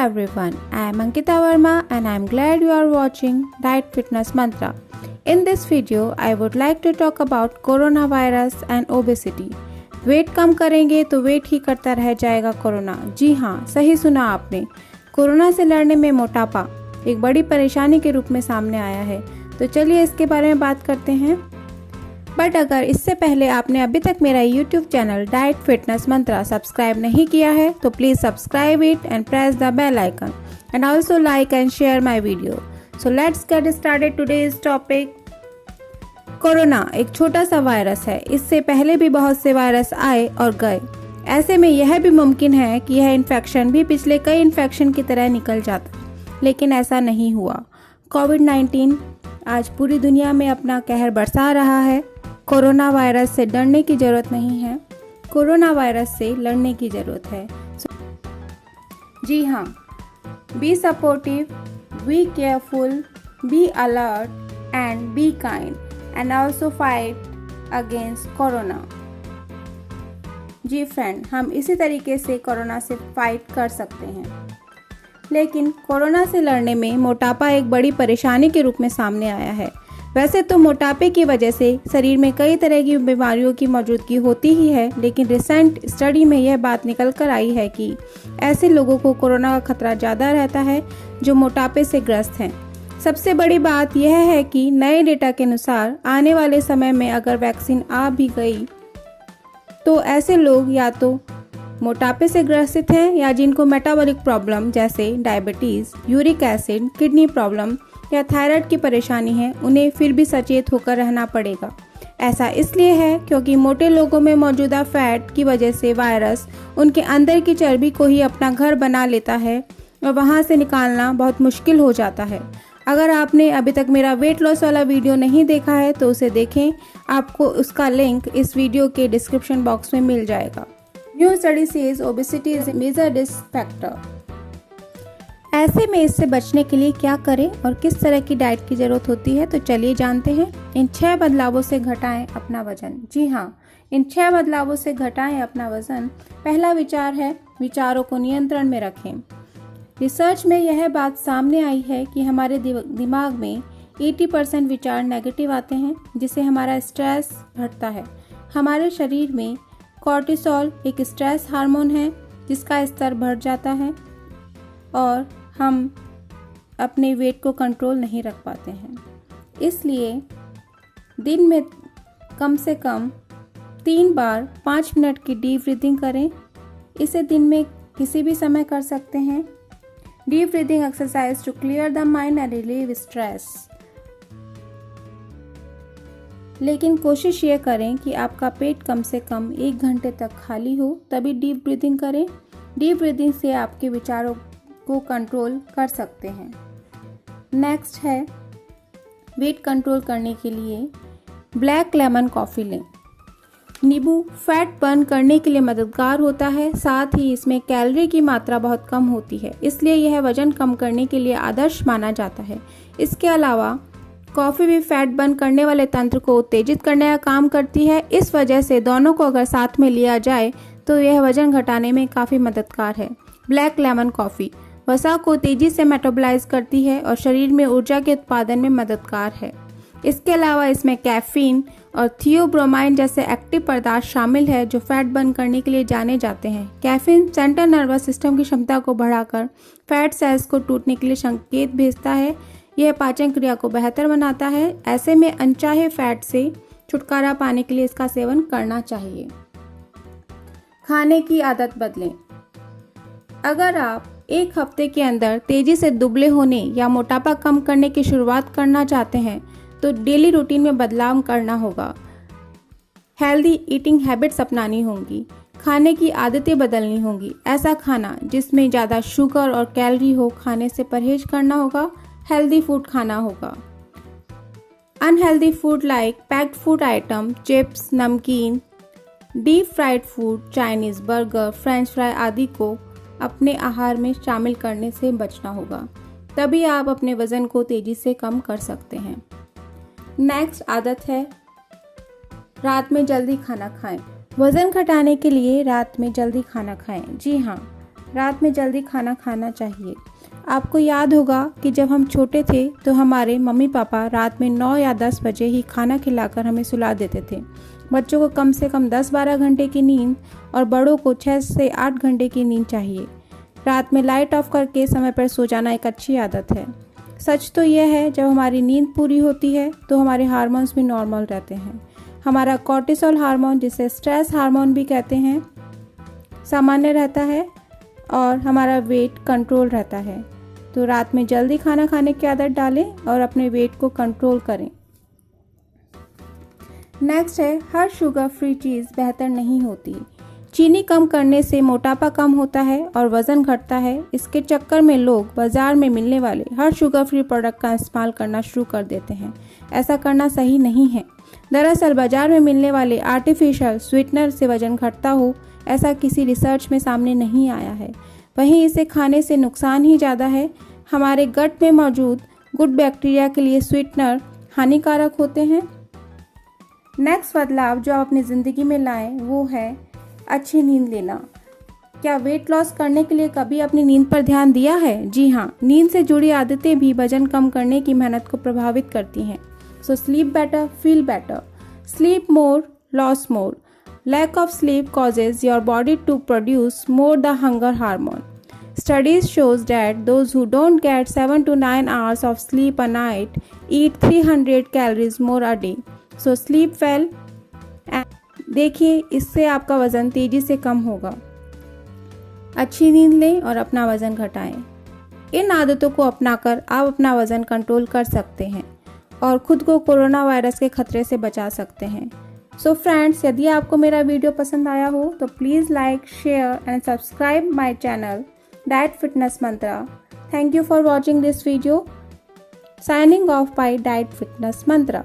everyone, I am Ankita Verma and I am glad you are watching Diet Fitness Mantra. In this video, I would like to talk about coronavirus and obesity. Weight कम करेंगे तो wait ही करता रह जाएगा corona. जी हाँ, सही सुना आपने। कोरोना से लड़ने में मोटापा एक बड़ी परेशानी के रूप में सामने आया है। तो चलिए इसके बारे में बात करते हैं। बट अगर इससे पहले आपने अभी तक मेरा YouTube channel Diet Fitness Mantra subscribe नहीं किया है तो please subscribe it and press the bell icon and also like and share my video. So let's get started today's topic. Corona एक छोटा सा वायरस है। इससे पहले भी बहुत से वायरस आए और गए। ऐसे में यह भी मुमकिन है कि यह इन्फेक्शन भी पिछले कई इन्फेक्शन की तरह निकल जाता, लेकिन ऐसा नहीं हुआ। कोविड-19 आज पूरी दुनिया में अपना कहर बरसा रहा है। कोरोना वायरस से डरने की जरूरत नहीं है, कोरोना वायरस से लड़ने की जरूरत है। जी हाँ, be supportive, be careful, be alert and be kind and also fight against corona. जी फ्रेंड, हम इसी तरीके से कोरोना से फाइट कर सकते हैं। लेकिन कोरोना से लड़ने में मोटापा एक बड़ी परेशानी के रूप में सामने आया है। वैसे तो मोटापे की वजह से शरीर में कई तरह की बीमारियों की मौजूदगी होती ही है, लेकिन रिसेंट स्टडी में यह बात निकल कर आई है कि ऐसे लोगों को कोरोना का खतरा ज़्यादा रहता है जो मोटापे से ग्रस्त हैं। सबसे बड़ी बात यह है कि नए डेटा के अनुसार आने वाले समय में अगर वैक्सीन आ भी गई तो ऐसे लोग या तो मोटापे से ग्रसित हैं या जिनको मेटाबॉलिक प्रॉब्लम जैसे diabetes, uric acid, kidney problem या थायराइड की परेशानी है, उन्हें फिर भी सचेत होकर रहना पड़ेगा। ऐसा इसलिए है क्योंकि मोटे लोगों में मौजूदा फैट की वजह से वायरस उनके अंदर की चर्बी को ही अपना घर बना लेता है और वहां से निकालना बहुत मुश्किल हो जाता है। अगर आपने अभी तक मेरा वेट लॉस वाला वीडियो नहीं देखा है तो उसे देखें, आपको उसका लिंक इस वीडियो के डिस्क्रिप्शन बॉक्स में मिल जाएगा। New study says obesity is a major risk factor. ऐसे में इससे बचने के लिए क्या करें और किस तरह की डाइट की जरूरत होती है, तो चलिए जानते हैं। इन 6 बदलावों से घटाएं अपना वजन। जी हाँ, इन 6 बदलावों से घटाएं अपना वजन। पहला विचार है, विचारों को नियंत्रण में रखें। रिसर्च में यह बात सामने आई है कि हमारे दिमाग में 80% विचार नेगेटिव आते हैं, जिससे हमारा स्ट्रेस बढ़ता है। हमारे शरीर में कॉर्टिसोल एक स्ट्रेस हार्मोन है जिसका स्तर बढ़ जाता है और हम अपने वेट को कंट्रोल नहीं रख पाते हैं। इसलिए दिन में कम से कम 3 बार 5 मिनट की डीप ब्रीदिंग करें। इसे दिन में किसी भी समय कर सकते हैं। Deep breathing exercise to clear the mind and relieve stress. लेकिन कोशिश ये करें कि आपका पेट कम से कम 1 घंटे तक खाली हो, तभी डीप ब्रीदिंग करें। डीप ब्रीदिंग से आपके विचारों को कंट्रोल कर सकते हैं। नेक्स्ट है, वेट कंट्रोल करने के लिए ब्लैक लेमन कॉफ़ी लें। नींबू फैट बर्न करने के लिए मददगार होता है, साथ ही इसमें कैलोरी की मात्रा बहुत कम होती है, इसलिए यह वजन कम करने के लिए आदर्श माना जाता है। इसके अलावा कॉफ़ी भी फैट बर्न करने वाले तंत्र को उत्तेजित करने का काम करती है। इस वजह से दोनों को अगर साथ में लिया जाए तो यह वजन घटाने में काफ़ी मददगार है। ब्लैक लेमन कॉफ़ी वसा को तेजी से मेटाबॉलाइज करती है और शरीर में ऊर्जा के उत्पादन में मददगार है। इसके अलावा इसमें कैफीन और थियोब्रोमाइन जैसे एक्टिव पदार्थ शामिल है जो फैट बर्न करने के लिए जाने जाते हैं। कैफीन सेंट्रल नर्वस सिस्टम की क्षमता को बढ़ाकर फैट सेल्स को टूटने के लिए संकेत भेजता है। यह पाचन क्रिया को बेहतर बनाता है। ऐसे में अनचाहे फैट से छुटकारा पाने के लिए इसका सेवन करना चाहिए। खाने की आदत बदलें। अगर आप 1 हफ्ते के अंदर तेजी से दुबले होने या मोटापा कम करने की शुरुआत करना चाहते हैं तो डेली रूटीन में बदलाव करना होगा। हेल्दी ईटिंग हैबिट्स अपनानी होंगी। खाने की आदतें बदलनी होंगी। ऐसा खाना जिसमें ज़्यादा शुगर और कैलोरी हो, खाने से परहेज करना होगा। हेल्दी फूड खाना होगा। Unhealthy food like packed food item, chips, नमकीन, deep fried food, Chinese, burger, French fry आदि को अपने आहार में शामिल करने से बचना होगा। तभी आप अपने वजन को तेजी से कम कर सकते हैं। नेक्स्ट आदत है, रात में जल्दी खाना खाएं। वजन घटाने के लिए रात में जल्दी खाना खाएं। जी हाँ, रात में जल्दी खाना खाना चाहिए। आपको याद होगा कि जब हम छोटे थे तो हमारे मम्मी पापा रात में 9 या 10 बजे ही खाना खिलाकर हमें सुला देते थे। बच्चों को कम से कम 10-12 घंटे की नींद और बड़ों को 6 से 8 घंटे की नींद चाहिए। रात में लाइट ऑफ करके समय पर सो जाना एक अच्छी आदत है। सच तो यह है, जब हमारी नींद पूरी होती है तो हमारे हार्मोन्स भी नॉर्मल रहते हैं। हमारा कॉर्टिसोल हार्मोन, जिसे स्ट्रेस हार्मोन भी कहते हैं, सामान्य रहता है और हमारा वेट कंट्रोल रहता है। तो रात में जल्दी खाना खाने की आदत डालें और अपने वेट को कंट्रोल करें। नेक्स्ट है, हर शुगर फ्री चीज़ बेहतर नहीं होती। चीनी कम करने से मोटापा कम होता है और वज़न घटता है। इसके चक्कर में लोग बाज़ार में मिलने वाले हर शुगर फ्री प्रोडक्ट का इस्तेमाल करना शुरू कर देते हैं। ऐसा करना सही नहीं है। दरअसल बाज़ार में मिलने वाले आर्टिफिशियल स्वीटनर से वज़न घटता हो, ऐसा किसी रिसर्च में सामने नहीं आया है। वहीं इसे खाने से नुकसान ही ज़्यादा है। हमारे गट में मौजूद गुड बैक्टीरिया के लिए स्वीटनर हानिकारक होते हैं। नेक्स्ट बदलाव जो आप अपनी ज़िंदगी में लाएं वो है अच्छी नींद लेना। क्या वेट लॉस करने के लिए कभी अपनी नींद पर ध्यान दिया है? जी हाँ, नींद से जुड़ी आदतें भी वजन कम करने की मेहनत को प्रभावित करती हैं। So sleep better, feel better, sleep more, loss more. Lack of sleep causes your body to produce more the hunger hormone. Studies shows that those who don't get 7 to 9 hours of sleep a night eat 300 calories more a day. So sleep well. देखिए, इससे आपका वज़न तेज़ी से कम होगा। अच्छी नींद लें और अपना वज़न घटाएं। इन आदतों को अपनाकर आप अपना वज़न कंट्रोल कर सकते हैं और खुद को कोरोना वायरस के खतरे से बचा सकते हैं। सो फ्रेंड्स, यदि आपको मेरा वीडियो पसंद आया हो तो please like, share and subscribe my channel Diet Fitness Mantra. Thank you for watching this video. Signing off bye diet Fitness Mantra.